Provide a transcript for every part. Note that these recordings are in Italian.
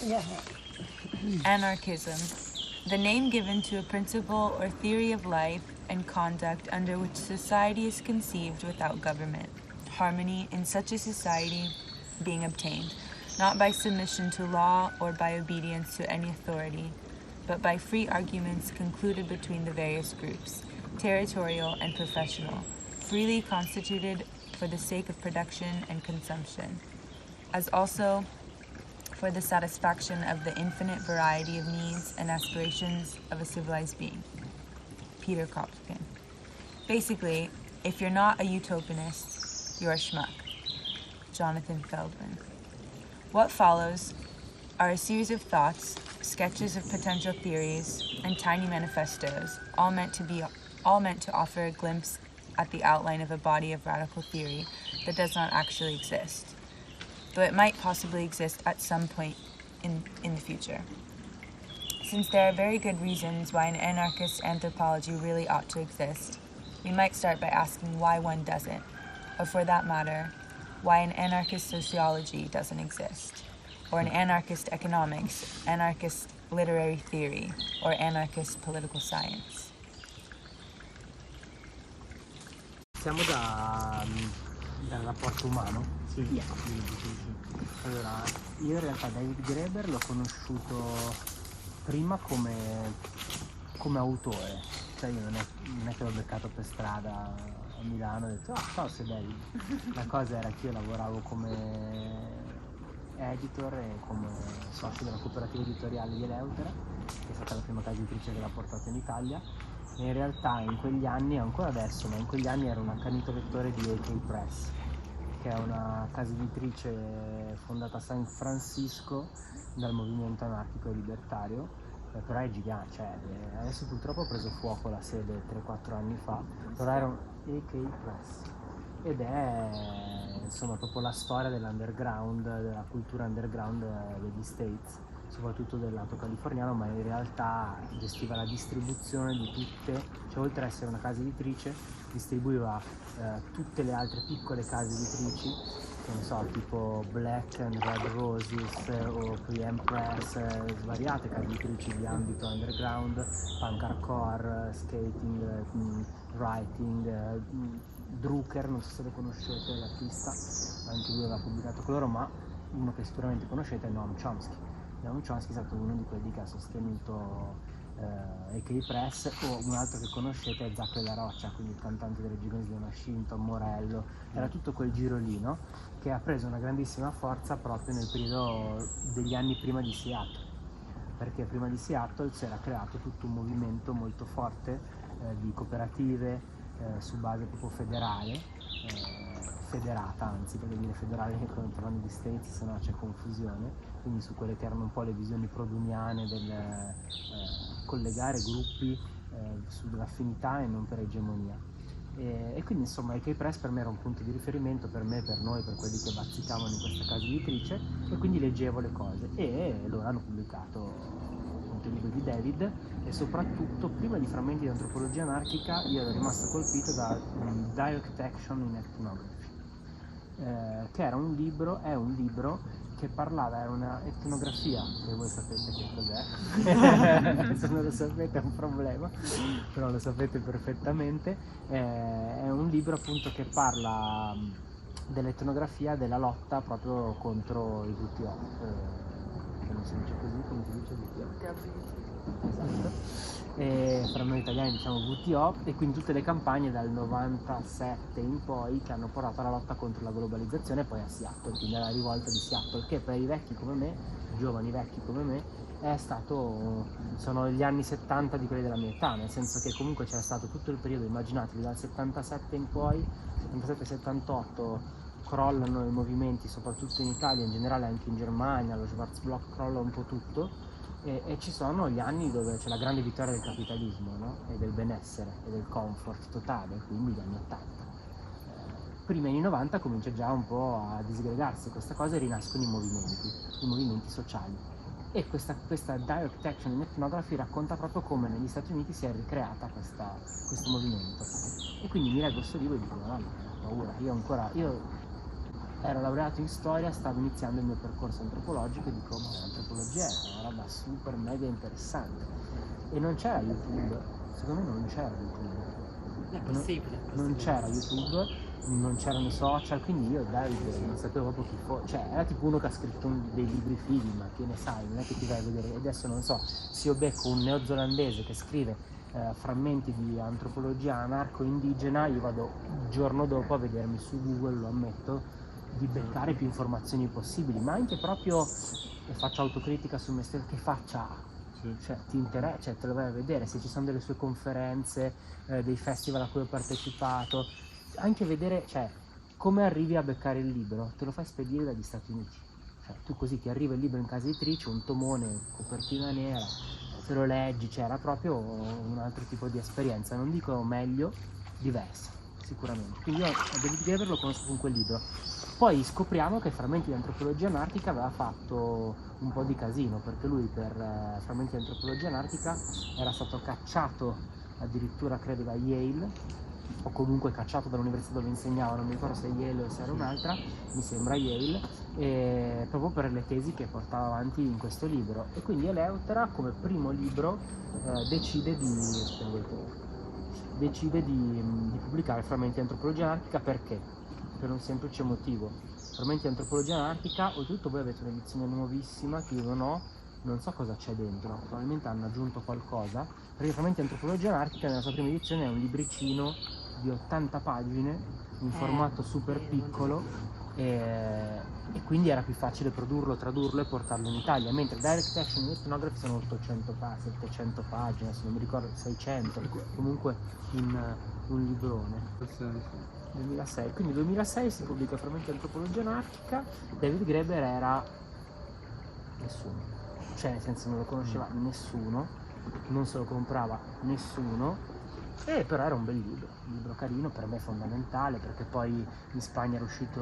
Yeah. Anarchism, the name given to a principle or theory of life and conduct under which society is conceived without government. Harmony in such a society being obtained, not by submission to law or by obedience to any authority, but by free arguments concluded between the various groups, territorial and professional, freely constituted for the sake of production and consumption, as also for the satisfaction of the infinite variety of needs and aspirations of a civilized being. Peter Kropotkin. Basically, if you're not a utopianist, you're a schmuck. Jonathan Feldman. What follows are a series of thoughts, sketches of potential theories, and tiny manifestos, all meant to offer a glimpse at the outline of a body of radical theory that does not actually exist, though it might possibly exist at some point in the future. Since there are very good reasons why an anarchist anthropology really ought to exist, we might start by asking why one doesn't, or for that matter, why an anarchist sociology doesn't exist, or an anarchist economics, anarchist literary theory, or anarchist political science. Siamo dal rapporto umano? Sì. Yeah. Sì. Allora, io in realtà David Graeber l'ho conosciuto prima come autore, cioè io non è che l'ho beccato per strada a Milano e ho detto ciao sei David. La cosa era che io lavoravo come editor e come socio della cooperativa editoriale di Eleutera, che è stata la prima casa editrice che l'ha portato in Italia. E in realtà in quegli anni, ancora adesso, ma in quegli anni ero un accanito lettore di AK Press, che è una casa editrice fondata a San Francisco dal movimento anarchico e libertario, però è gigante, cioè adesso purtroppo ha preso fuoco la sede 3-4 anni fa, però era un AK Press ed è insomma proprio la storia dell'underground, della cultura underground degli States, soprattutto del lato californiano, ma in realtà gestiva la distribuzione di tutte, cioè oltre ad essere una casa editrice distribuiva tutte le altre piccole case editrici, che ne so, tipo Black and Red Roses o Preem Press, svariate case editrici di ambito underground, punk hardcore, skating, writing, Drucker, non so se lo conoscete, l'artista, anche lui aveva pubblicato con loro, ma uno che sicuramente conoscete è Noam Chomsky. Noam Chomsky è stato uno di quelli che ha sostenuto AK Press, o un altro che conoscete è Zacco della Roccia, quindi il cantante delle Gigantes di Machine, Tom Morello, era tutto quel giro lì, no? Che ha preso una grandissima forza proprio nel periodo degli anni prima di Seattle, perché prima di Seattle si era creato tutto un movimento molto forte di cooperative su base proprio federale, federata anzi, perché dire federale quando parlando di States se no c'è confusione, quindi su quelle che erano un po' le visioni produniane del collegare gruppi sull'affinità e non per egemonia. E quindi insomma AK Press per me era un punto di riferimento, per me, per noi, per quelli che bazzicavano in questa casa editrice, e quindi leggevo le cose e loro hanno pubblicato il libro di David, e soprattutto prima di Frammenti di antropologia anarchica io ero rimasto colpito da Direct Action in Ethnography, che era un libro, è un libro che parlava, era una etnografia, che voi sapete che cos'è, se non lo sapete è un problema, però lo sapete perfettamente, è un libro appunto che parla dell'etnografia, della lotta proprio contro i WTO, che non si dice così, come si dice WTO? Esatto. E fra noi italiani diciamo WTO, e quindi tutte le campagne dal 97 in poi che hanno portato alla lotta contro la globalizzazione, e poi a Seattle, quindi alla rivolta di Seattle, che per i vecchi come me, giovani vecchi come me, sono gli anni 70 di quelli della mia età, nel senso che comunque c'è stato tutto il periodo, immaginatevi, dal 77 in poi, 77-78 crollano i movimenti, soprattutto in Italia, in generale anche in Germania, lo Schwarzblock crolla un po' tutto, e ci sono gli anni dove c'è la grande vittoria del capitalismo, no? E del benessere e del comfort totale, quindi gli anni 80. Prima anni 90 comincia già un po' a disgregarsi questa cosa e rinascono i movimenti sociali. E questa Direct Action in Ethnography racconta proprio come negli Stati Uniti si è ricreata questo movimento. E quindi mi leggo questo libro e dico, no, ho paura, io ero laureato in storia, stavo iniziando il mio percorso antropologico e dico, ma l'antropologia è una roba super mega interessante. E non c'era YouTube, secondo me non c'era YouTube. È possibile. Non c'era YouTube, non c'erano i social, quindi io David non sapevo proprio chi fosse, cioè era tipo uno che ha scritto dei libri fighi, ma che ne sai, non è che ti vai a vedere, adesso non so, se io becco un neozelandese che scrive frammenti di antropologia anarco-indigena, io vado il giorno dopo a vedermi su Google, lo ammetto, di beccare più informazioni possibili, ma anche proprio, e faccio autocritica su me stesso, che faccia ha. Cioè ti interessa, cioè te lo vai a vedere, se ci sono delle sue conferenze, dei festival a cui ho partecipato, anche vedere, cioè, come arrivi a beccare il libro, te lo fai spedire dagli Stati Uniti, cioè tu così ti arriva il libro in casa editrice, un tomone, copertina nera, te lo leggi, cioè era proprio un altro tipo di esperienza, non dico meglio, diversa sicuramente, quindi io David Graeber lo conosco con quel libro. Poi scopriamo che Frammenti di antropologia anarchica aveva fatto un po' di casino, perché lui per Frammenti di antropologia anarchica era stato cacciato addirittura credo da Yale, o comunque cacciato dall'università dove insegnava, non mi ricordo se Yale o se era un'altra, mi sembra Yale, proprio per le tesi che portava avanti in questo libro. E quindi Eleutera come primo libro decide di pubblicare Frammenti di antropologia anarchica. Perché? Per un semplice motivo. Frammenti di antropologia anarchica, oltretutto voi avete un'edizione nuovissima che io non ho, non so cosa c'è dentro, probabilmente hanno aggiunto qualcosa, perché Frammenti di antropologia anarchica nella sua prima edizione è un libricino di 80 pagine in formato super piccolo e quindi era più facile produrlo, tradurlo e portarlo in Italia, mentre Direct Action e Ethnography sono 800 700 pagine, se non mi ricordo 600, comunque in un librone. 2006, quindi 2006 si pubblica Frammenti di antropologia anarchica. David Graeber era nessuno, cioè nel senso non lo conosceva nessuno, non se lo comprava nessuno, però era un bel libro carino, per me fondamentale, perché poi in Spagna era uscito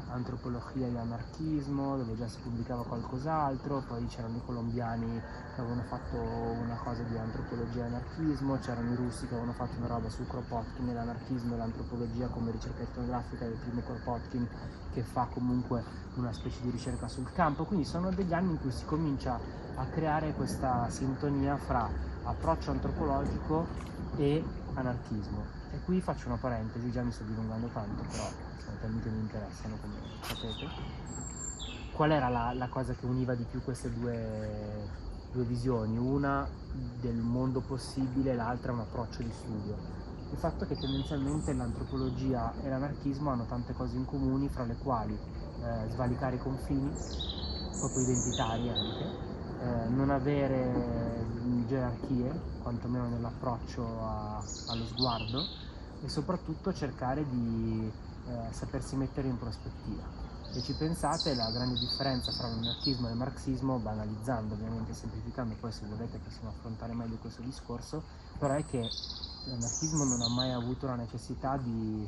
Antropologia e anarchismo, dove già si pubblicava qualcos'altro, poi c'erano i colombiani che avevano fatto una cosa di antropologia e anarchismo, c'erano i russi che avevano fatto una roba su Kropotkin e l'anarchismo e l'antropologia come ricerca etnografica del primo Kropotkin, che fa comunque una specie di ricerca sul campo, quindi sono degli anni in cui si comincia a creare questa sintonia fra approccio antropologico e anarchismo. E qui faccio una parentesi, già mi sto dilungando tanto, però sono temi che mi interessano, come sapete. Qual era la cosa che univa di più queste due visioni? Una del mondo possibile, l'altra un approccio di studio. Il fatto che tendenzialmente l'antropologia e l'anarchismo hanno tante cose in comune, fra le quali svalicare i confini, proprio identitari anche, non avere gerarchie, quantomeno nell'approccio allo sguardo, e soprattutto cercare di sapersi mettere in prospettiva. Se ci pensate, la grande differenza fra l'anarchismo e il marxismo, banalizzando ovviamente, semplificando, poi se volete possiamo affrontare meglio questo discorso, però è che l'anarchismo non ha mai avuto la necessità di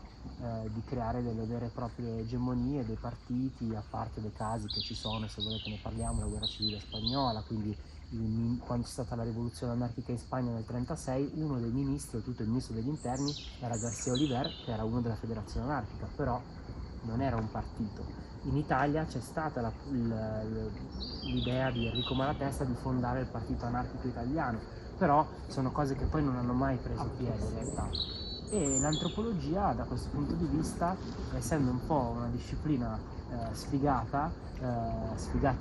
creare delle vere e proprie egemonie, dei partiti, a parte dei casi che ci sono, se volete ne parliamo, la guerra civile spagnola, quindi quando c'è stata la rivoluzione anarchica in Spagna nel 1936, uno dei ministri, oltretutto il ministro degli interni, era García Oliver, che era uno della federazione anarchica, però non era un partito. In Italia c'è stata l'idea di Enrico Malatesta di fondare il partito anarchico italiano, però sono cose che poi non hanno mai preso piede in realtà. E l'antropologia da questo punto di vista, essendo un po' una disciplina sfigata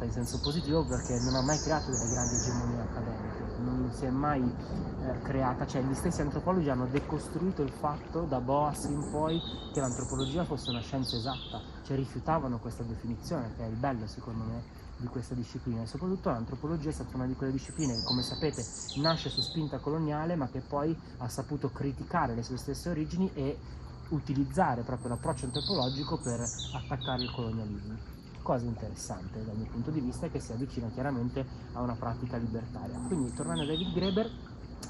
in senso positivo, perché non ha mai creato delle grandi egemonie accademiche, non si è mai creata, cioè gli stessi antropologi hanno decostruito il fatto da Boas in poi che l'antropologia fosse una scienza esatta, cioè rifiutavano questa definizione, che è il bello secondo me di questa disciplina, e soprattutto l'antropologia è stata una di quelle discipline che, come sapete, nasce su spinta coloniale ma che poi ha saputo criticare le sue stesse origini e utilizzare proprio l'approccio antropologico per attaccare il colonialismo. Cosa interessante dal mio punto di vista, è che si avvicina chiaramente a una pratica libertaria. Quindi, tornando a David Graeber,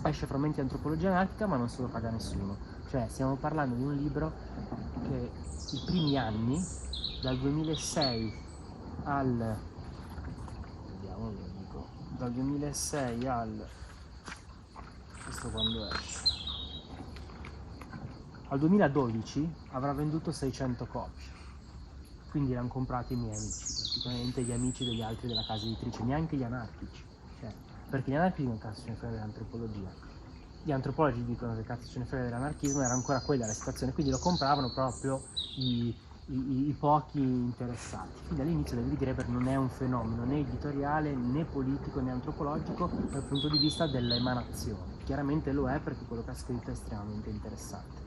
esce Frammenti di antropologia anarchica, ma non se lo paga nessuno. Cioè, stiamo parlando di un libro che i primi anni, dal 2006 al... vediamo, ve lo dico, dal 2006 al... questo quando esce? Al 2012 avrà venduto 600 copie. quindi l'hanno comprato i miei amici, praticamente gli amici degli altri della casa editrice, neanche gli anarchici, cioè, perché gli anarchici non cazzo ce ne frega dell'antropologia, gli antropologi dicono che cazzo ce ne frega dell'anarchismo, era ancora quella la situazione, quindi lo compravano proprio i pochi interessati. Quindi all'inizio David Graeber non è un fenomeno né editoriale né politico né antropologico dal punto di vista dell'emanazione, chiaramente lo è perché quello che ha scritto è estremamente interessante.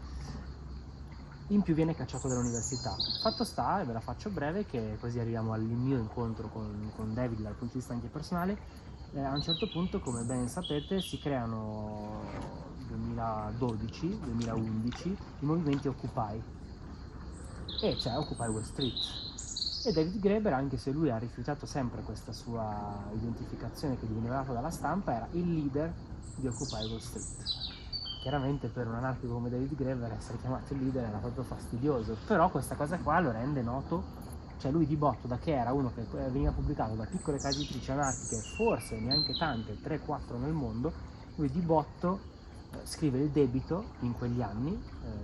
In più viene cacciato dall'università. Fatto sta, e ve la faccio breve, che così arriviamo al mio incontro con David dal punto di vista anche personale. A un certo punto, come ben sapete, si creano 2012-2011 i movimenti Occupy, e c'è Occupy Wall Street. E David Graeber, anche se lui ha rifiutato sempre questa sua identificazione che gli veniva data dalla stampa, era il leader di Occupy Wall Street. Chiaramente per un anarchico come David Graeber essere chiamato il leader era proprio fastidioso, però questa cosa qua lo rende noto, cioè lui di botto, da che era uno che veniva pubblicato da piccole case editrici anarchiche, forse neanche tante, 3-4 nel mondo, lui di botto scrive Il debito in quegli anni,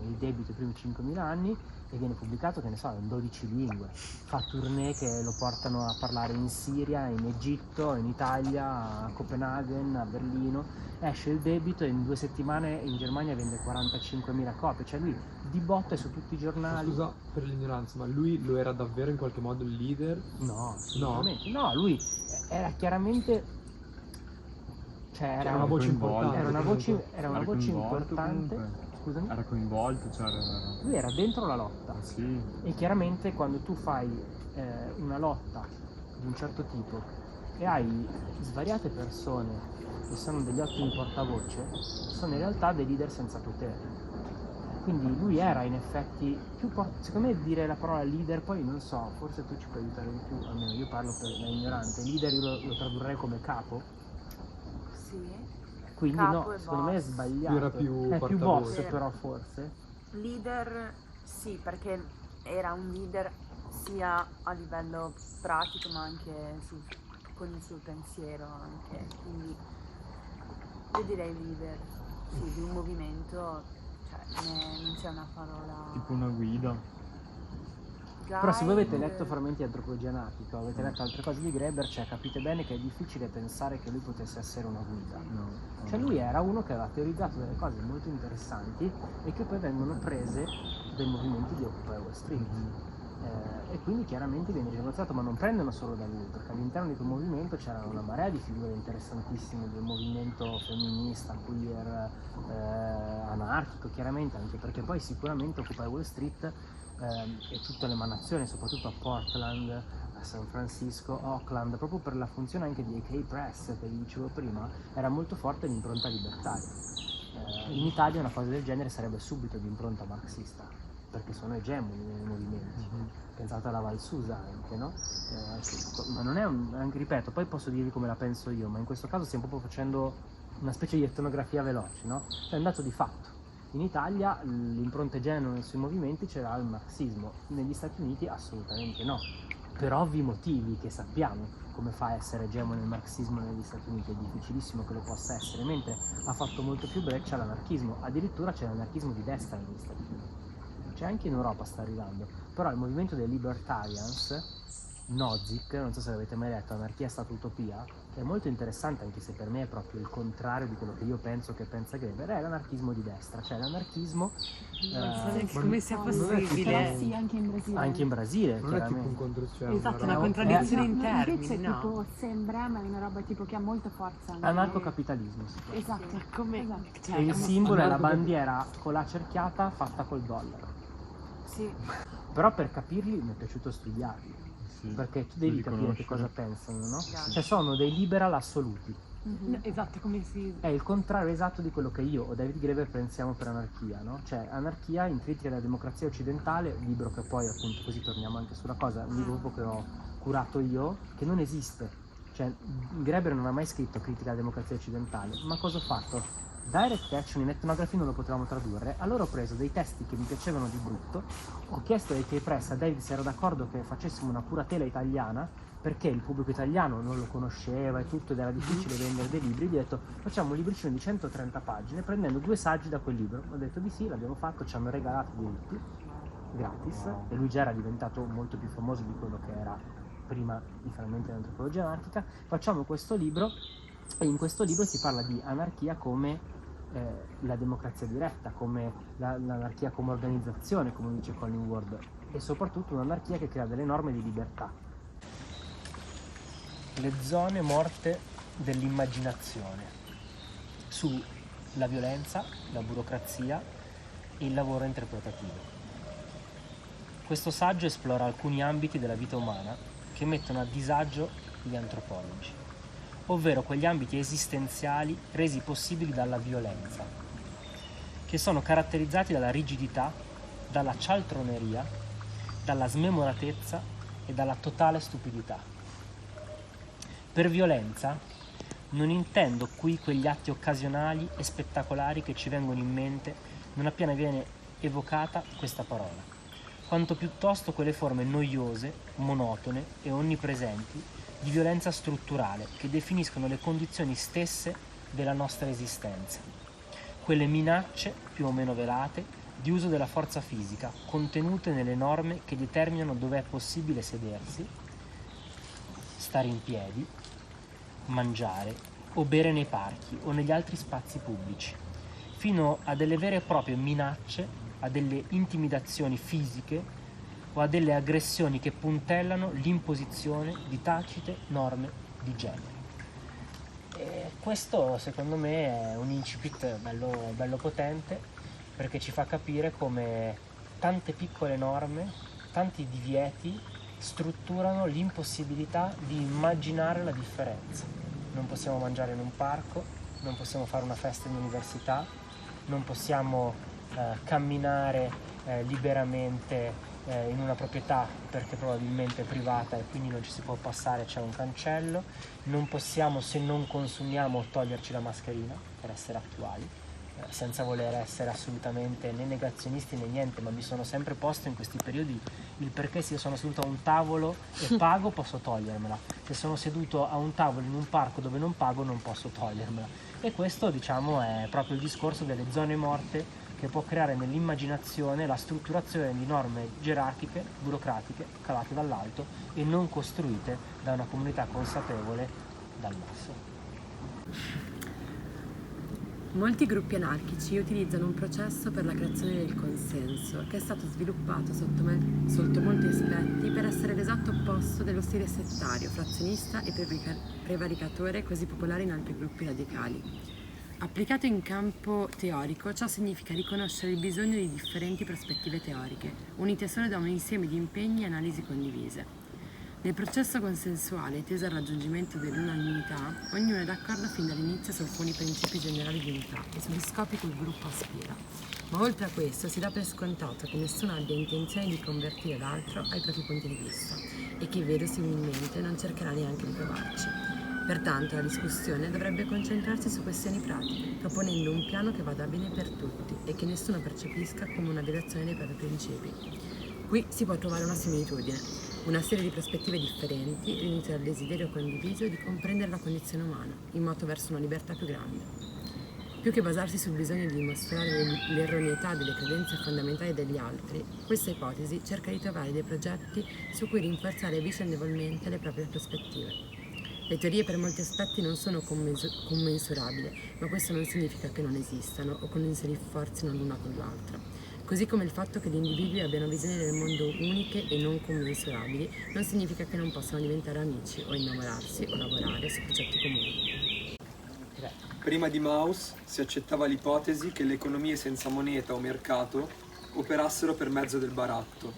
Il debito i primi 5.000 anni, e viene pubblicato, che ne so, in 12 lingue, fa tournée che lo portano a parlare in Siria, in Egitto, in Italia, a Copenaghen, a Berlino, esce Il debito e in 2 settimane in Germania vende 45.000 copie, cioè lui di botto è su tutti i giornali. Ma scusa per l'ignoranza, ma lui lo era davvero in qualche modo il leader? No, assolutamente no, lui era chiaramente, cioè era una voce importante. Era una voce importante. Comunque. Scusami? Era coinvolto, cioè Lui era dentro la lotta. sì. E chiaramente quando tu fai una lotta di un certo tipo e hai svariate persone che sono degli ottimi portavoce, sono in realtà dei leader senza potere. Quindi lui era in effetti secondo me dire la parola leader, poi non so, forse tu ci puoi aiutare di più, almeno io parlo da ignorante. Leader io lo tradurrei come capo. Sì. Quindi Capo no, e secondo me è boss. sbagliato. Era più è più portavoce. boss però forse. Leader sì, perché era un leader sia a livello pratico ma anche con il suo pensiero anche. Quindi io direi leader, sì, di un movimento, cioè non c'è una parola. Tipo una guida. Però se voi avete Guide. letto frammenti di antropologia anarchica, avete letto altre cose di Graeber, cioè capite bene che è difficile pensare che lui potesse essere una guida. No. Cioè lui era uno che aveva teorizzato delle cose molto interessanti e che poi vengono prese dai movimenti di Occupy Wall Street. E quindi chiaramente viene ringraziato, ma non prendono solo da lui, perché all'interno di quel movimento c'era una marea di figure interessantissime del movimento femminista, queer, anarchico chiaramente, anche perché poi sicuramente Occupy Wall Street e tutte le emanazioni, soprattutto a Portland, a San Francisco, Oakland, proprio per la funzione anche di AK Press che vi dicevo prima, era molto forte l'impronta libertaria. In Italia una cosa del genere sarebbe subito di impronta marxista, perché sono egemoni nei movimenti. Pensate alla Valsusa anche, no? Ma non è anche ripeto, poi posso dirvi come la penso io, ma in questo caso stiamo proprio facendo una specie di etnografia veloce, no? Cioè è un dato di fatto. In Italia l'impronta egemone sui movimenti c'era il marxismo, negli Stati Uniti assolutamente no, per ovvi motivi che sappiamo come fa a essere egemone il marxismo negli Stati Uniti, è difficilissimo che lo possa essere, mentre ha fatto molto più breccia l'anarchismo, addirittura c'è l'anarchismo di destra negli Stati Uniti, c'è anche in Europa, sta arrivando, però il movimento dei libertarians, Nozick, non so se l'avete mai letto, Anarchia è stata utopia, è molto interessante anche se per me è proprio il contrario di quello che io penso che pensa Graeber, è l'anarchismo di destra, cioè l'anarchismo come sia non è possibile. tipo- Sì, anche in Brasile. anche in Brasile, Non è tipo un chiaramente. controcenno. Esatto, una una roba- contraddizione in No, termini, invece no? tipo sembra, ma è una roba tipo che ha molta forza. anche. Anarcocapitalismo si chiama. Esatto. Come Esatto. cioè, E il simbolo è la anarco- bandiera con la cerchiata fatta col dollaro. sì. Però per capirli mi è piaciuto studiarli, Sì. perché tu devi Devi capire che conoscere. cosa pensano, no? Chiaro. Cioè sono dei liberal assoluti. Mhm. Esatto, come si... È il contrario esatto di quello che io o David Graeber pensiamo per anarchia, no? Cioè anarchia in critica della democrazia occidentale, libro che poi appunto così torniamo anche sulla cosa, un libro che ho curato io, che non esiste. Cioè Graeber non ha mai scritto critica alla democrazia occidentale, ma cosa ho fatto? Direct Action in etnography non lo potevamo tradurre, allora ho preso dei testi che mi piacevano di brutto, ho chiesto ai K-Press a David se era d'accordo che facessimo una curatela italiana, perché il pubblico italiano non lo conosceva e tutto ed era difficile vendere dei libri, gli ho detto facciamo un libricino di 130 pagine prendendo 2 saggi da quel libro, ho detto di sì, l'abbiamo fatto, ci hanno regalato i diritti gratis, e lui già era diventato molto più famoso di quello che era prima di Frammenti dell'antropologia anarchica. Facciamo questo libro, e in questo libro si parla di anarchia come la democrazia diretta, come l'anarchia come organizzazione, come dice Colin Ward, e soprattutto un'anarchia che crea delle norme di libertà. Le zone morte dell'immaginazione, sulla violenza, la burocrazia e il lavoro interpretativo. Questo saggio esplora alcuni ambiti della vita umana che mettono a disagio gli antropologi, ovvero quegli ambiti esistenziali resi possibili dalla violenza, che sono caratterizzati dalla rigidità, dalla cialtroneria, dalla smemoratezza e dalla totale stupidità. Per violenza non intendo qui quegli atti occasionali e spettacolari che ci vengono in mente non appena viene evocata questa parola, quanto piuttosto quelle forme noiose, monotone e onnipresenti di violenza strutturale che definiscono le condizioni stesse della nostra esistenza. Quelle minacce, più o meno velate, di uso della forza fisica, contenute nelle norme che determinano dove è possibile sedersi, stare in piedi, mangiare o bere nei parchi o negli altri spazi pubblici, fino a delle vere e proprie minacce, a delle intimidazioni fisiche o a delle aggressioni che puntellano l'imposizione di tacite norme di genere. E questo secondo me è un incipit bello potente, perché ci fa capire come tante piccole norme, tanti divieti strutturano l'impossibilità di immaginare la differenza. Non possiamo mangiare in un parco, non possiamo fare una festa in università, non possiamo camminare liberamente in una proprietà perché probabilmente è privata e quindi non ci si può passare, c'è un cancello. Non possiamo, se non consumiamo, toglierci la mascherina per essere attuali, senza voler essere assolutamente né negazionisti né niente, ma mi sono sempre posto in questi periodi il perché se io sono seduto a un tavolo e pago posso togliermela, se sono seduto a un tavolo in un parco dove non pago non posso togliermela. E questo, diciamo, è proprio il discorso delle zone morte che può creare nell'immaginazione la strutturazione di norme gerarchiche, burocratiche, calate dall'alto e non costruite da una comunità consapevole dal basso. Molti gruppi anarchici utilizzano un processo per la creazione del consenso, che è stato sviluppato sotto molti aspetti per essere l'esatto opposto dello stile settario, frazionista e prevaricatore così popolare in altri gruppi radicali. Applicato in campo teorico, ciò significa riconoscere il bisogno di differenti prospettive teoriche, unite solo da un insieme di impegni e analisi condivise. Nel processo consensuale, teso al raggiungimento dell'unanimità, ognuno è d'accordo fin dall'inizio su alcuni principi generali di unità e sugli scopi cui il gruppo aspira. Ma oltre a questo si dà per scontato che nessuno abbia intenzione di convertire l'altro ai propri punti di vista e che verosimilmente non cercherà neanche di provarci. Pertanto la discussione dovrebbe concentrarsi su questioni pratiche, proponendo un piano che vada bene per tutti e che nessuno percepisca come una violazione dei propri principi. Qui si può trovare una similitudine, una serie di prospettive differenti riunite dal desiderio condiviso di comprendere la condizione umana, in moto verso una libertà più grande. Più che basarsi sul bisogno di dimostrare l'erroneità delle credenze fondamentali degli altri, questa ipotesi cerca di trovare dei progetti su cui rinforzare vicendevolmente le proprie prospettive. Le teorie per molti aspetti non sono commensurabili, ma questo non significa che non esistano o che non si rinforzino l'una con l'altra. Così come il fatto che gli individui abbiano visioni del mondo uniche e non commensurabili non significa che non possano diventare amici o innamorarsi o lavorare su progetti comuni. Prima di Mauss si accettava l'ipotesi che le economie senza moneta o mercato operassero per mezzo del baratto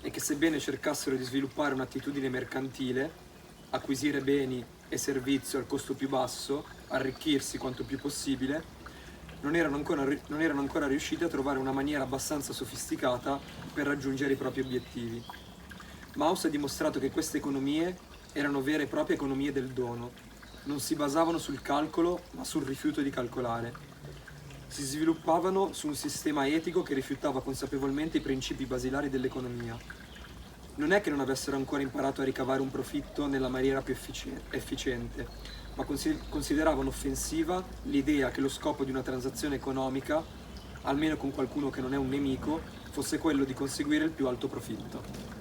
e che sebbene cercassero di sviluppare un'attitudine mercantile, acquisire beni e servizi al costo più basso, arricchirsi quanto più possibile, non erano ancora riusciti a trovare una maniera abbastanza sofisticata per raggiungere i propri obiettivi. Mauss ha dimostrato che queste economie erano vere e proprie economie del dono, non si basavano sul calcolo ma sul rifiuto di calcolare. Si sviluppavano su un sistema etico che rifiutava consapevolmente i principi basilari dell'economia. Non è che non avessero ancora imparato a ricavare un profitto nella maniera più efficiente, ma consideravano offensiva l'idea che lo scopo di una transazione economica, almeno con qualcuno che non è un nemico, fosse quello di conseguire il più alto profitto.